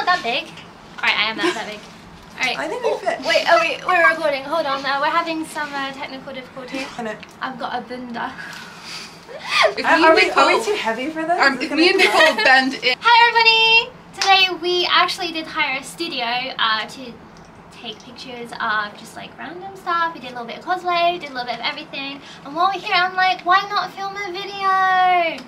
not that big. Alright, I am that big. Alright. I think we fit. Wait, we're recording. Hold on, we're having some technical difficulty. I've got a bunda. Are we too heavy for this? If me and Nicole bend in. Hi everybody! Today we actually did hire a studio to take pictures of just like random stuff. We did a little bit of cosplay, did a little bit of everything. And while we're here, I'm like, why not film a video?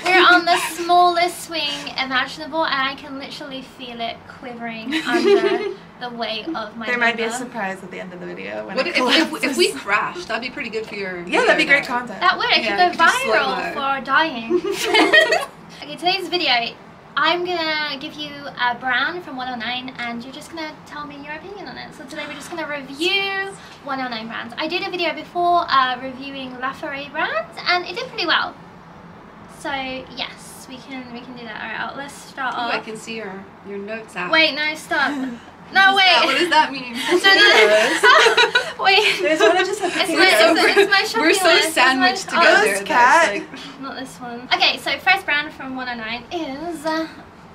We're on the smallest swing imaginable and I can literally feel it quivering under the weight of my There might be a surprise at the end of the video. When if we crash, that'd be pretty good for your that'd be great content. That would, it could go viral for dying. Okay, today's video, I'm gonna give you a brand from 109 and you're just gonna tell me your opinion on it. So today we're just gonna review 109 brands. I did a video before reviewing Laforet brands and it did pretty well. So yes, we can do that. Alright, let's start off. I can see your notes out. Wait, no, stop. No, wait. What does that mean? No. Wait. There's one that just has it's my shopping We're so list. sandwiched together. Oh, this cat. Not this one. Okay, so first brand from 109 is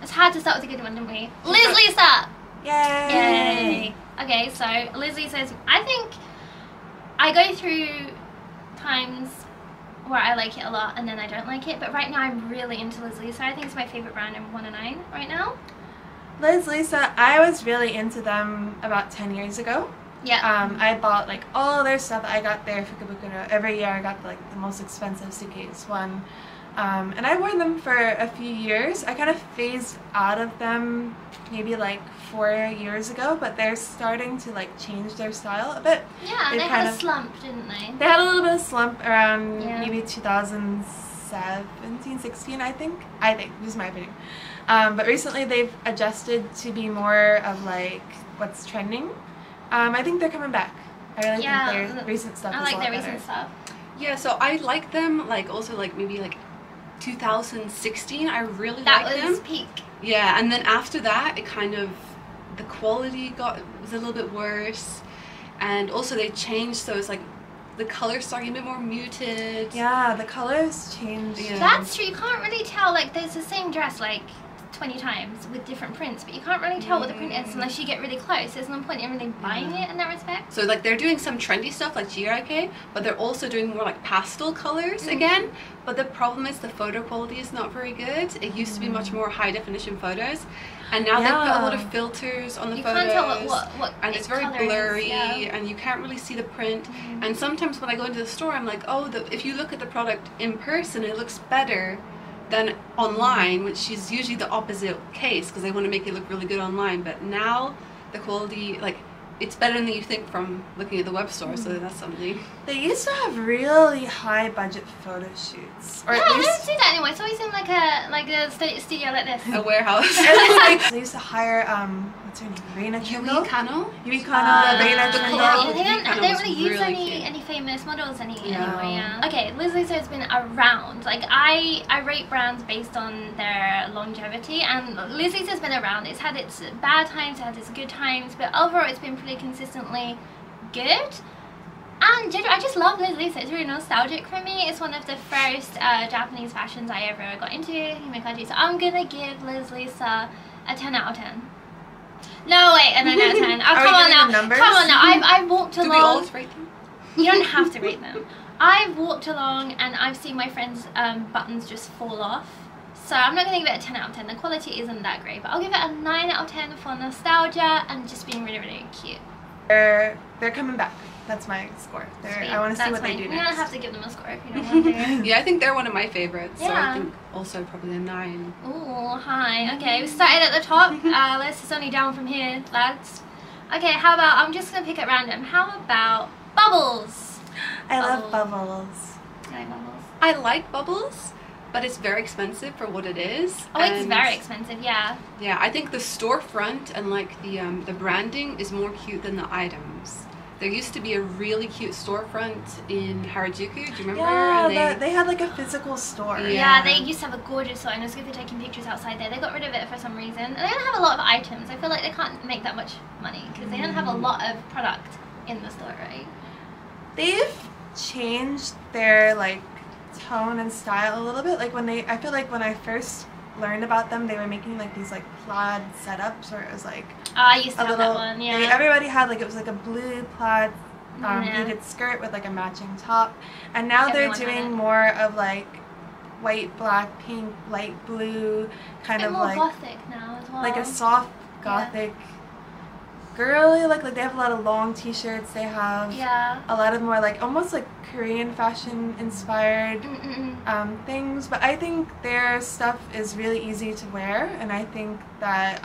it's hard to start with a good one, didn't we? Liz Lisa. Yay! Okay, so Liz Lisa is, I think I go through times where I like it a lot and then I don't like it, but right now I'm really into Liz Lisa. I think it's my favorite brand in 109 right now. Liz Lisa, I was really into them about 10 years ago. Yeah. I bought like all their stuff. I got their Fukubukuro. Every year I got like the most expensive suitcase one. And I wore them for a few years. I kind of phased out of them maybe like 4 years ago, but they're starting to like change their style a bit. Yeah, they had a slump, didn't they? They had a little bit of slump around maybe 2017, 16, I think. This is my opinion. But recently they've adjusted to be more of like what's trending. I think they're coming back. I really think their recent stuff is a lot better. I like their recent stuff. Yeah, so I like them like also like maybe like 2016. I really liked them. That was peak. Yeah, and then after that it kind of, the quality was a little bit worse, and also they changed, so it's like the colors starting a bit more muted. Yeah, the colors changed. Yeah. That's true. You can't really tell, like there's the same dress like 20 times with different prints, but you can't really tell what the print is unless you get really close. There's no point in really buying it in that respect. So like they're doing some trendy stuff like GRK, but they're also doing more like pastel colors again. But the problem is the photo quality is not very good. It used to be much more high definition photos, and now they've got a lot of filters on the photos. You can't tell what and it's very blurry, and you can't really see the print. And sometimes when I go into the store, I'm like, oh, if you look at the product in person, it looks better than online, which is usually the opposite case because they want to make it look really good online. But now the quality, like, it's better than you think from looking at the web store, so that's something. They used to have really high budget photo shoots. Or yeah, at least I don't see that anymore. It's always in like a studio like this. A warehouse. They used to hire what's her name? Reina Yui Kano, Reina they don't really use any famous models anymore. Yeah. Okay, Liz Lisa has been around. Like I rate brands based on their longevity, and Liz Lisa's been around. It's had its bad times, it had its good times, but overall it's been pretty consistently good. And I just love Liz Lisa. It's really nostalgic for me. It's one of the first Japanese fashions I ever got into, himekaji. So I'm gonna give Liz Lisa a 10 out of 10. No, wait, a 9 out of 10. Oh, come on now. Come on now. I've walked along. Do we always rate them? You don't have to rate them. I've walked along and I've seen my friends' buttons just fall off. So I'm not going to give it a 10 out of 10. The quality isn't that great, but I'll give it a 9 out of 10 for nostalgia and just being really, really cute. They're coming back. That's my score. I want to see what they do next. You don't have to give them a score if you don't want to. Yeah, I think they're one of my favorites, so I think also probably a 9. Ooh, hi. Okay, we started at the top. Let's just only down from here, lads. Okay, how about, I'm just going to pick at random. How about Bubbles? I love Bubbles. I like Bubbles. I like Bubbles, but it's very expensive for what it is. Oh, it's very expensive, yeah. Yeah, I think the storefront and like the branding is more cute than the items. There used to be a really cute storefront in Harajuku, do you remember? Yeah, they had like a physical store. Yeah, they used to have a gorgeous store and it was good for taking pictures outside there. They got rid of it for some reason. And they don't have a lot of items. I feel like they can't make that much money because they don't have a lot of product in the store, right? They've changed their like tone and style a little bit. Like I feel like when I first learned about them, they were making like these like plaid setups where it was like I used to have that one, yeah. Everybody had like, it was like a blue plaid beaded skirt with like a matching top, and now they're doing more of like white, black, pink, light blue, kind of more like gothic now as well. like a soft gothic, girly, like they have a lot of long t-shirts, they have a lot of more like almost like Korean fashion inspired things, but I think their stuff is really easy to wear, and I think that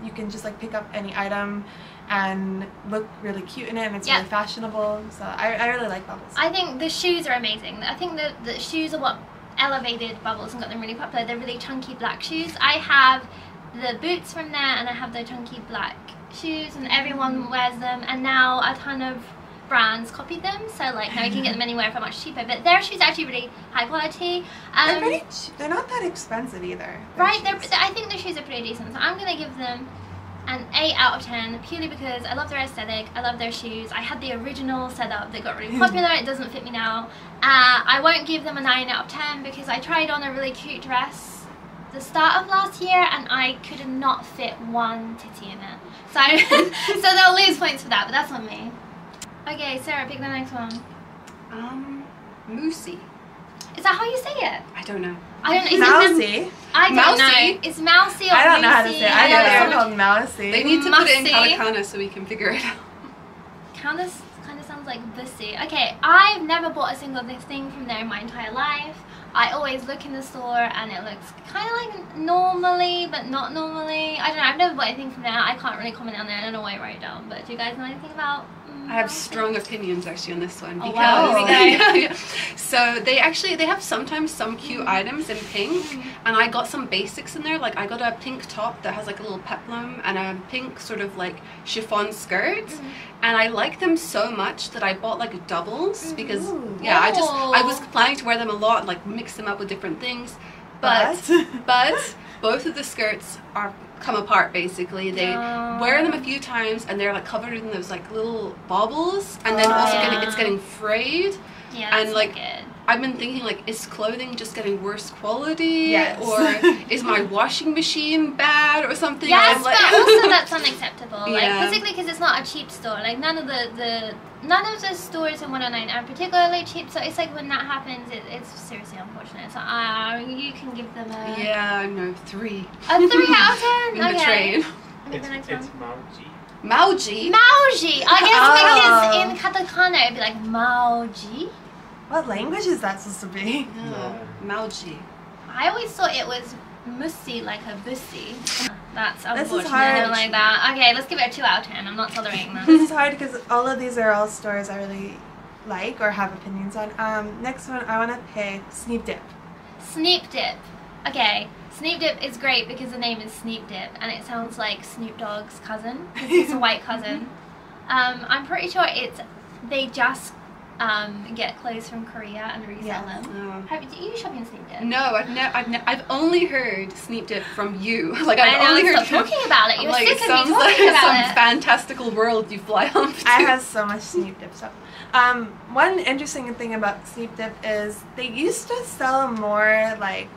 you can just like pick up any item and look really cute in it, and it's really fashionable, so I really like Bubbles. I think the shoes are amazing. I think the shoes are what elevated Bubbles and got them really popular. They're really chunky black shoes. I have the boots from there, and I have the chunky black shoes, and everyone wears them, and now a ton of brands copied them, so like now you can get them anywhere for much cheaper, but their shoes are actually really high quality. They're not that expensive either. Right, I think their shoes are pretty decent, so I'm going to give them an 8 out of 10 purely because I love their aesthetic, I love their shoes. I had the original setup that got really popular, it doesn't fit me now. I won't give them a 9 out of 10 because I tried on a really cute dress the start of last year and I could not fit one titty in it. So, so they'll lose points for that, but that's on me. Okay, Sarah, pick the next one. Mousy. Is that how you say it? I don't know. I don't know. Mousy? I don't know. It's Mousy or I don't know how to Mousy. say it. I know they're called Mousy. They need to put it in katakana so we can figure it out. Kind of sounds like bussy. Okay, I've never bought a single thing from there in my entire life. I always look in the store and it looks kind of like normally, but not normally. I don't know. I've never bought anything from there. I can't really comment on that. I don't know why I wrote it down. But do you guys know anything about? I have strong opinions actually on this one because wow. so they have sometimes some cute items in pink, and I got some basics in there. Like I got a pink top that has like a little peplum and a pink sort of like chiffon skirt, and I like them so much that I bought like doubles because I was planning to wear them a lot and like mix them up with different things, but both of the skirts are come apart basically. They wear them a few times and they're like covered in those like little baubles, and then also it's getting frayed. Yeah, that's and like good. I've been thinking like, is clothing just getting worse quality, or is my washing machine bad or something? Yes, like, but also that's unacceptable. Yeah. Like particularly because it's not a cheap store. Like none of the stores in 109 are particularly cheap. So it's like when that happens, it's seriously unfortunate. So you can give them a 3. A 3 out of 10. In the train. It's Mauji. Mauji. I guess because in katakana it'd be like Mauji. What language is that supposed to be? Mauji. I always thought it was mussy, like a bussy. That's unfortunate. This is hard. I don't like that. Okay, let's give it a 2 out of 10. I'm not tolerating that. This is hard because all of these are all stores I really like or have opinions on. Next one, I want to pick Sneep Dip. Sneep Dip. Okay, Sneep Dip is great because the name is Sneep Dip and it sounds like Snoop Dogg's cousin. It's a white cousin. I'm pretty sure they just get clothes from Korea and resell them. Do you shop in Sneep Dip? No, I've only heard Sneep Dip from you. Like I've only heard talking about it. You're sick of me talking about it. Some fantastical world you fly off to. I have so much Sneep Dip stuff. One interesting thing about Sneep Dip is they used to sell more like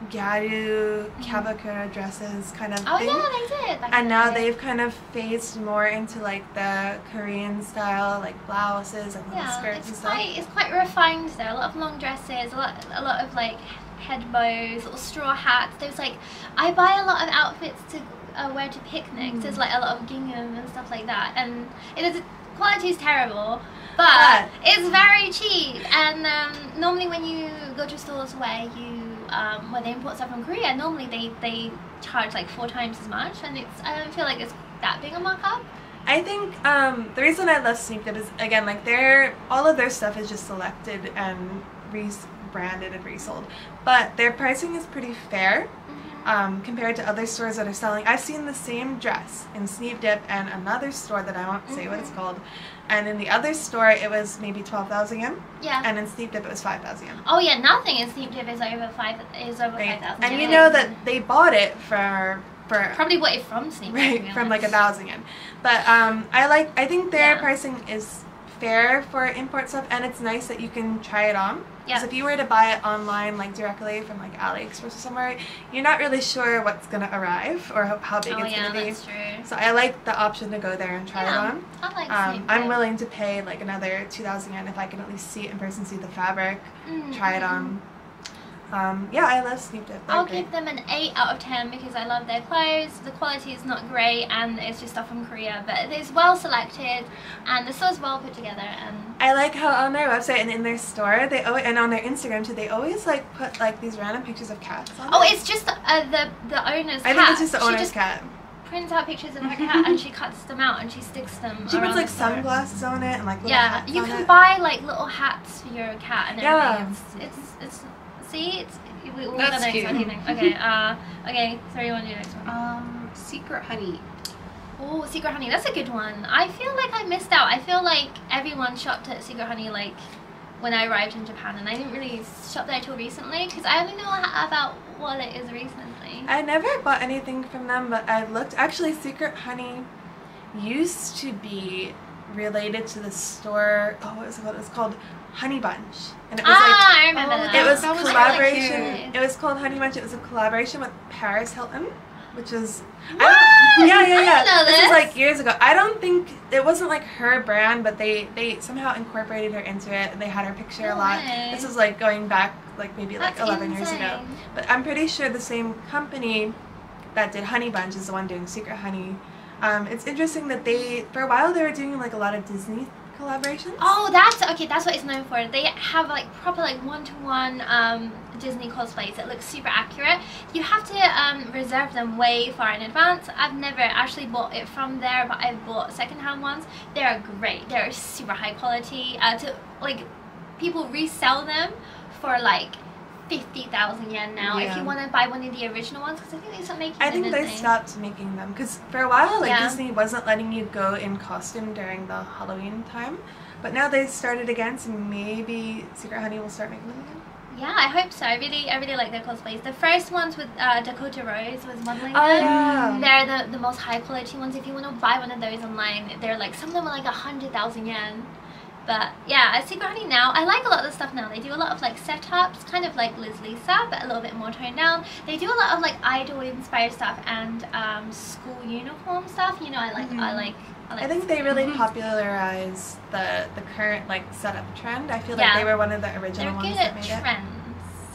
gyaru, kabakura dresses kind of thing. Oh yeah, they did. And now they've kind of phased more into like the Korean style, like blouses and skirts and stuff. It's quite refined there. A lot of long dresses, a lot of like head bows, little straw hats. There's like, I buy a lot of outfits to wear to picnics. There's like a lot of gingham and stuff like that, and quality is terrible. But it's very cheap, and normally when you go to stores where they import stuff from Korea, normally they charge like 4 times as much, and I don't feel like it's that big a markup. I think the reason I love Sneep Dip is, again, like all of their stuff is just selected and rebranded and resold, but their pricing is pretty fair. Compared to other stores that are selling. I've seen the same dress in Sneep Dip and another store that I won't say what it's called, and in the other store it was maybe 12,000 yen. Yeah. And in Sneep Dip it was 5,000 yen. Oh yeah, nothing in Sneep Dip is over 5,000. And you know that they bought it for probably bought it from Sneep Dip. Right, from like 1,000 yen. But I think their pricing is fair for import stuff, and it's nice that you can try it on. Because if you were to buy it online, like directly from like AliExpress or somewhere, you're not really sure what's gonna arrive or how big it's gonna be. That's true. So I like the option to go there and try it on. I like I'm willing to pay like another 2,000 yen if I can at least see it in person, see the fabric, try it on. Yeah, I love Sneak Dip. I'll give them an 8 out of 10 because I love their clothes. The quality is not great and it's just stuff from Korea, but it's well selected and the store's well put together. And I like how on their website and in their store, and on their Instagram too, they always like put like these random pictures of cats on it. It's just the owner's cat. I think it's just the owner's cat. Prints out pictures of her cat and she cuts them out and she sticks them. She puts like sunglasses on it and like little hats you on can it. buy like little hats for your cat and everything. It's see, we're That's cute. Okay, okay, so you want to do the next one? Secret Honey. Oh, Secret Honey, that's a good one. I feel like I missed out. I feel like everyone shopped at Secret Honey like when I arrived in Japan, and I didn't really shop there till recently because I only know about what it is recently. I never bought anything from them, but I've looked. Actually, Secret Honey used to be related to the store. Oh, what was it called? Honey Bunch, and it was I remember that. It was that was collaboration. really cute. It was called Honey Bunch. It was a collaboration with Paris Hilton, which was What? yeah. I didn't know This this. was like years ago. I don't think it wasn't like her brand, but they somehow incorporated her into it, and they had her picture a lot. way. This was like going back like maybe like That's 11 years ago. insane. But I'm pretty sure the same company that did Honey Bunch is the one doing Secret Honey. It's interesting that for a while they were doing like a lot of Disney collaborations. Oh, that's what it's known for. They have like proper like one-to-one Disney cosplays that look super accurate. You have to reserve them way far in advance. I've never actually bought it from there, but I've bought secondhand ones. They're great. They're super high quality. People resell them for like 50,000 yen now if you want to buy one of the original ones, because I think they stopped making them. I think they stopped making them because for a while Disney wasn't letting you go in costume during the Halloween time, but now they started again, so maybe Secret Honey will start making them again. Yeah, I hope so. I really like their cosplays. The first ones with Dakota Rose was modeling them. Yeah. They're the most high quality ones. If you want to buy one of those online, they're like, some of them are like 100,000 yen. But yeah, at Secret Honey now, I like a lot of the stuff now. They do a lot of like setups, kind of like Liz Lisa, but a little bit more toned down. They do a lot of like idol inspired stuff and school uniform stuff. You know, I like I think they really popularized the current like setup trend. I feel like they were one of the original ones that made They're good at trends.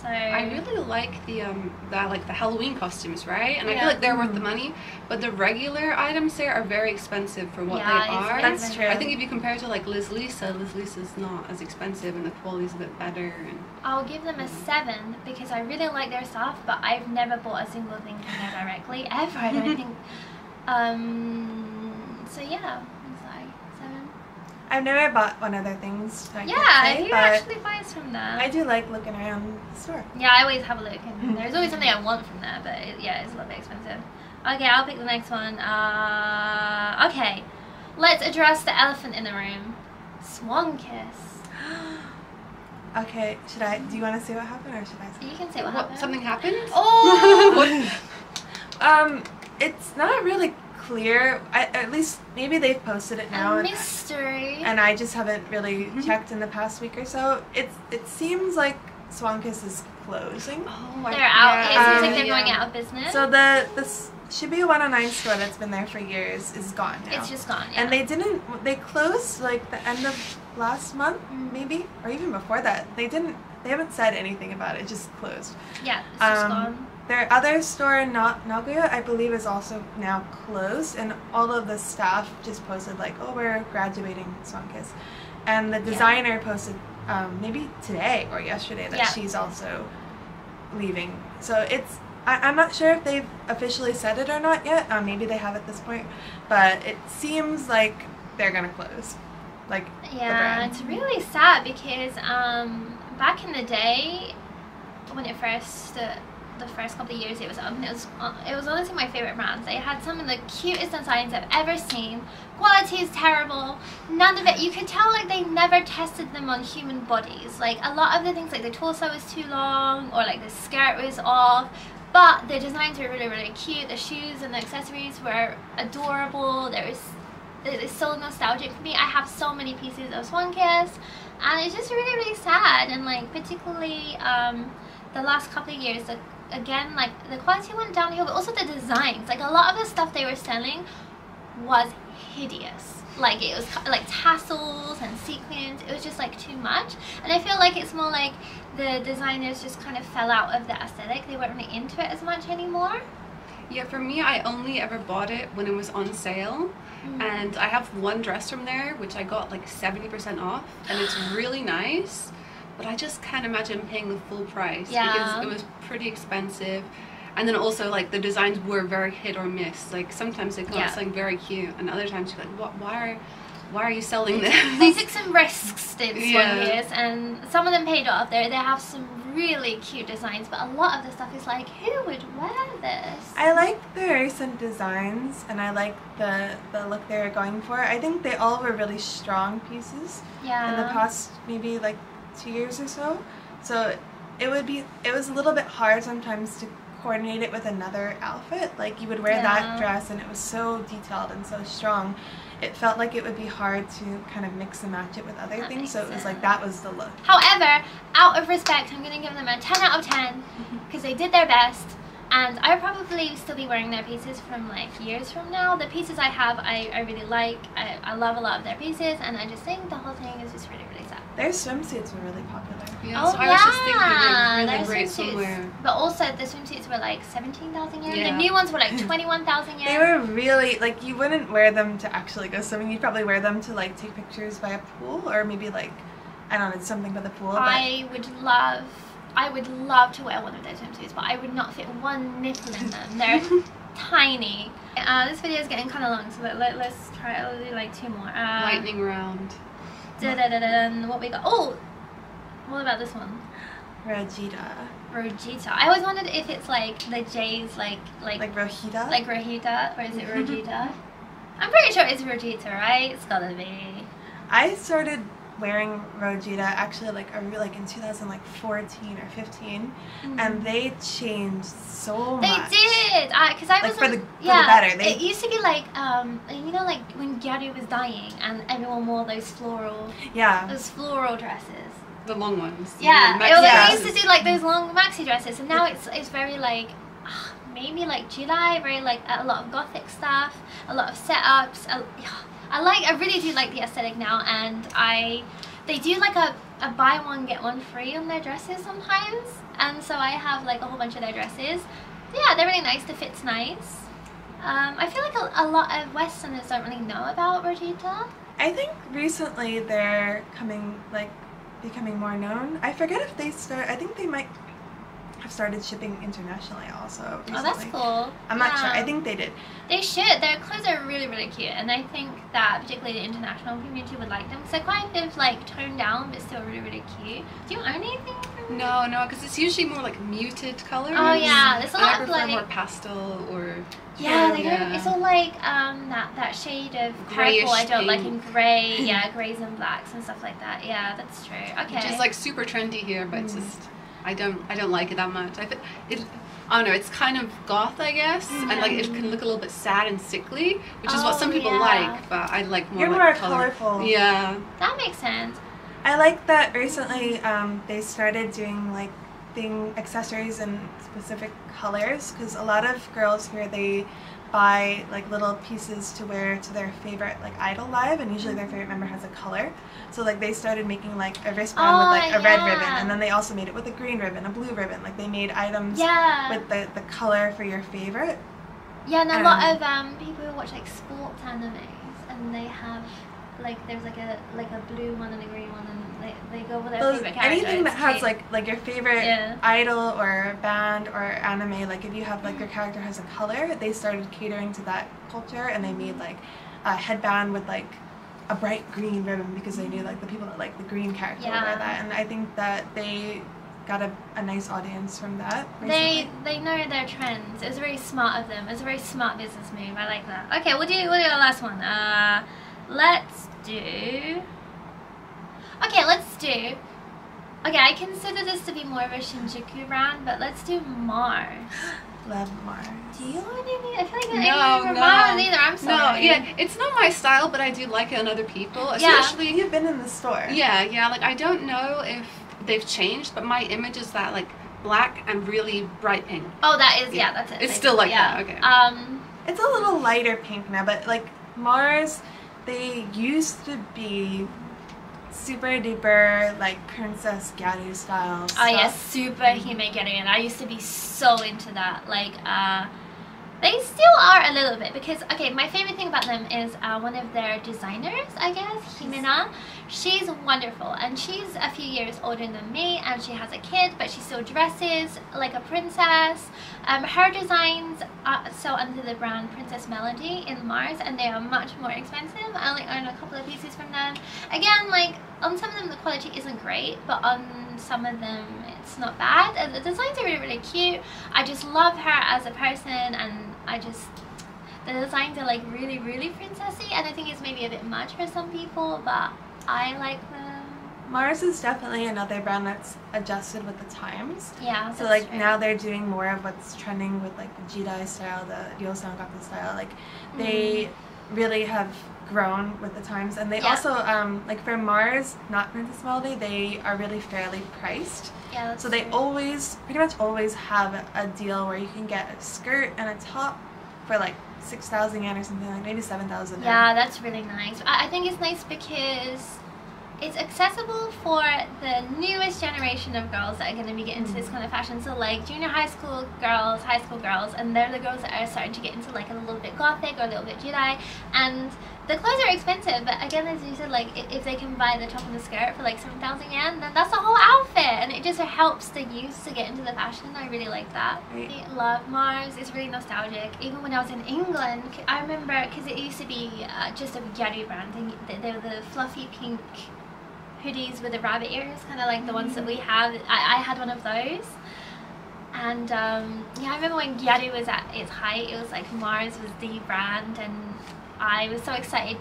So I really like the Halloween costumes, right? And I feel like they're worth the money, but the regular items there are very expensive for what they are. That's true. I think if you compare it to like Liz Lisa's not as expensive and the quality's a bit better. And I'll give them a 7 because I really like their stuff, but I've never bought a single thing from there directly ever. I don't think. So yeah, I'm sorry, 7. I've never bought one of their things. If you actually buy from there. I do like looking around the store. Yeah, I always have a look, and there's always something I want from there, but it's a little bit expensive. Okay, I'll pick the next one. Okay, let's address the elephant in the room. Swan kiss. Okay, do you want to say what happened, or should I say? You can say what happened. Something happened? Oh! It's not really clear. At least maybe they've posted it now. A mystery. And I just haven't really checked in the past week or so. It seems like Swan Kiss is closing. Oh, they're out. It seems like they're going out of business. So the Shibuya 109 store that's been there for years is gone now. It's just gone. Yeah. And they closed like the end of last month, maybe, or even before that. They haven't said anything about it. It just closed. Yeah, it's just gone. Their other store in Nagoya, I believe, is also now closed, and all of the staff just posted like, "Oh, we're graduating Swan Kiss," and the designer posted maybe today or yesterday that she's also leaving. So I'm not sure if they've officially said it or not yet. Maybe they have at this point, but it seems like they're gonna close. Like it's really sad because back in the day when it first. The first couple of years it was honestly my favorite brands. They had some of the cutest designs I've ever seen. Quality is terrible. None of it. You could tell like they never tested them on human bodies. Like a lot of the things, like the torso was too long or like the skirt was off. But the designs were really, really cute. The shoes and the accessories were adorable. There was it's so nostalgic for me. I have so many pieces of Swan Kiss, and it's just really, really sad. And like particularly the last couple of years, again, like the quality went downhill, but also the designs. Like a lot of the stuff they were selling was hideous. Like it was like tassels and sequins. It was just like too much, and I feel like it's more like the designers just kind of fell out of the aesthetic. They weren't really into it as much anymore. Yeah, for me, I only ever bought it when it was on sale. And I have one dress from there which I got like 70% off, and it's really nice, but I just can't imagine paying the full price because it was pretty expensive. And then also like the designs were very hit or miss. Like sometimes they come out something very cute, and other times you're like, what? Why are you selling this? They took some risks, did Swan Kiss, and some of them paid off. They have some really cute designs, but a lot of the stuff is like, who would wear this? I like the recent designs, and I like the look they were going for. I think they all were really strong pieces in the past maybe like 2 years or so. So it was a little bit hard sometimes to coordinate it with another outfit. Like you would wear that dress and it was so detailed and so strong. It felt like it would be hard to kind of mix and match it with other things, so it was like that was the look. However, out of respect, I'm going to give them a 10 out of 10 because they did their best, and I'll probably still be wearing their pieces from like years from now. The pieces I have, I really like. I love a lot of their pieces, and I just think the whole thing is just really, really sad. Their swimsuits were really popular. Yeah, so I was just thinking they're really great somewhere. But also the swimsuits were like 17,000 yen. The new ones were like 21,000 yen. They were really, like, you wouldn't wear them to actually go swimming. You'd probably wear them to like take pictures by a pool, or maybe like, I don't know, something by the pool. I would love to wear one of those swimsuits, but I would not fit one nipple in them. They're tiny. This video is getting kind of long, so let's try. I'll do like 2 more. Lightning round. What we got? Oh, what about this one? Rojita. I always wondered if it's like the J's like Rohita? Like Rohita, or is it Rojita? I'm pretty sure it's Rojita, right? It's gotta be. I started wearing Rojita actually like in 2014 or 15, and they changed so much. They did, because I was for the better. It used to be like you know, like when Gyaru was dying and everyone wore those floral dresses. The long ones. Yeah, they used to do like those long maxi dresses, and now it's very like maybe like July, very like a lot of gothic stuff, a lot of setups. I really do like the aesthetic now, and they do like a buy one get one free on their dresses sometimes, and so I have like a whole bunch of their dresses. Yeah, they're really nice. The fit's nice. I feel like a lot of Westerners don't really know about Rojita. I think recently they're becoming more known. I forget if they I think they might have started shipping internationally also recently. Oh, that's cool. I'm not sure. I think they did. They should. Their clothes are really, really cute, and I think that particularly the international community would like them because they're kind of like toned down but still really, really cute. Do you own anything from them? No, because it's usually more like muted colors. Oh yeah, there's a lot of like more pastel or it's all like that shade of purple I don't like, in grey, greys and blacks and stuff like that. Yeah, that's true. Okay. Which is like super trendy here, but it's just I don't like it that much. I don't know, it's kind of goth, I guess, and like it can look a little bit sad and sickly, which is what some people like, but I like more. You're more colorful. Yeah. That makes sense. I like that recently they started doing like accessories in specific colors, because a lot of girls here, they buy like little pieces to wear to their favorite like idol live, and usually their favorite member has a color. So like they started making like a wristband with like a red ribbon, and then they also made it with a green ribbon, a blue ribbon. Like they made items with the color for your favorite. Yeah, and a lot of people who watch like sports animes, and they have like there's like a blue one and a green one, and they go with their favorite character. Anything that has like your favorite idol or band or anime, like if you have like your character has a color, they started catering to that culture, and they made like a headband with like a bright green ribbon because they knew like the people that like the green character would wear that, and I think that they got a nice audience from that recently. They know their trends. It was very smart of them. It was a very smart business move. I like that. Okay, we'll do the last one. Let's do. Okay, I consider this to be more of a Shinjuku brand, but let's do Mars. Love Mars. Do you want any? I feel like no, favorite Mars either. I'm sorry. No, yeah, it's not my style, but I do like it on other people. Especially, you've been in the store. Yeah. Like I don't know if they've changed, but my image is that like black and really bright pink. Oh, that is that's it. It's still like that. Okay. It's a little lighter pink now, but like Mars, they used to be super duper like Princess Gyaru style stuff. Oh yeah, super Hime Gyaru, and I used to be so into that. Like they still are a little bit, because okay, my favorite thing about them is one of their designers, I guess, Himena. She's wonderful, and she's a few years older than me, and she has a kid, but she still dresses like a princess. Her designs are so under the brand Princess Melody in Mars, and they are much more expensive. I only own a couple of pieces from them. Again, like on some of them the quality isn't great, but on some of them it's not bad. And the designs are really, really cute. I just love her as a person, and the designs are like really, really princessy, and I think it's maybe a bit much for some people, but I like them. Mars is definitely another brand that's adjusted with the times. Yeah, so like true. Now they're doing more of what's trending with like the Jidai style, the Ryosangaka style. Like they really have grown with the times, and they also like for Mars, not Princess Melody, they are really fairly priced. Yeah, so they pretty much always have a deal where you can get a skirt and a top for like 6,000 yen or something, like maybe 7,000. Yeah, that's really nice. I think it's nice because it's accessible for the newest generation of girls that are going to be getting into this kind of fashion. So like junior high school girls, and they're the girls that are starting to get into like a little bit gothic or a little bit Jidai, and the clothes are expensive, but again, as you said, like if they can buy the top and the skirt for like 7,000 yen, then that's a whole outfit, and it just helps the youth to get into the fashion. I really like that. I love Mars. It's really nostalgic. Even when I was in England, I remember, because it used to be just a Gyaru brand, and they were the fluffy pink hoodies with the rabbit ears, kind of like the ones that we have. I had one of those, and yeah, I remember when Gyaru was at its height, it was like Mars was the brand, and I was so excited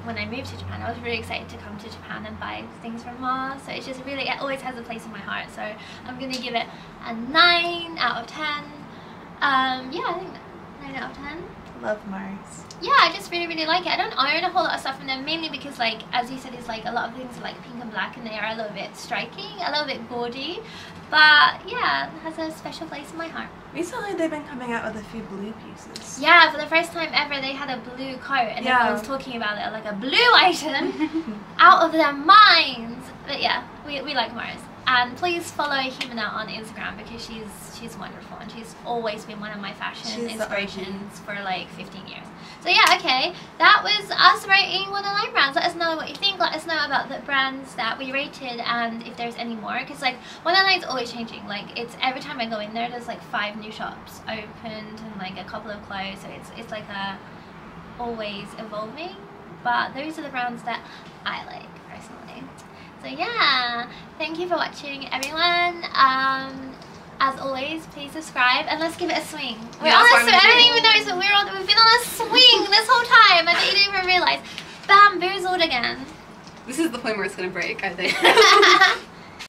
when I moved to Japan, I was really excited to come to Japan and buy things from Mars. So it's just really, it always has a place in my heart. So I'm going to give it a 9 out of 10. Yeah, I think 9 out of 10. Love Mars. Yeah, I just really, really like it. I don't own a whole lot of stuff from them, mainly because, like, as you said, it's like a lot of things are like pink and black, and they are a little bit striking, a little bit gaudy. But yeah, it has a special place in my heart. Recently, they've been coming out with a few blue pieces. Yeah, for the first time ever, they had a blue coat, and everyone was talking about it like a blue item out of their minds. But yeah, we like Mars. And please follow Himena on Instagram, because she's wonderful, and she's always been one of my fashion inspirations for like 15 years. So yeah, okay, that was us rating 109 brands. Let us know what you think. Let us know about the brands that we rated, and if there's any more, because like 109 is always changing. Like it's every time I go in there's like 5 new shops opened and like a couple of closed, so it's like always evolving. But those are the brands that I like personally. So yeah, thank you for watching, everyone. As always, please subscribe, and let's give it a swing. We're on a swing. I didn't even notice that we've been on a swing this whole time. I didn't even realize. Bamboozled again. This is the point where it's gonna break, I think.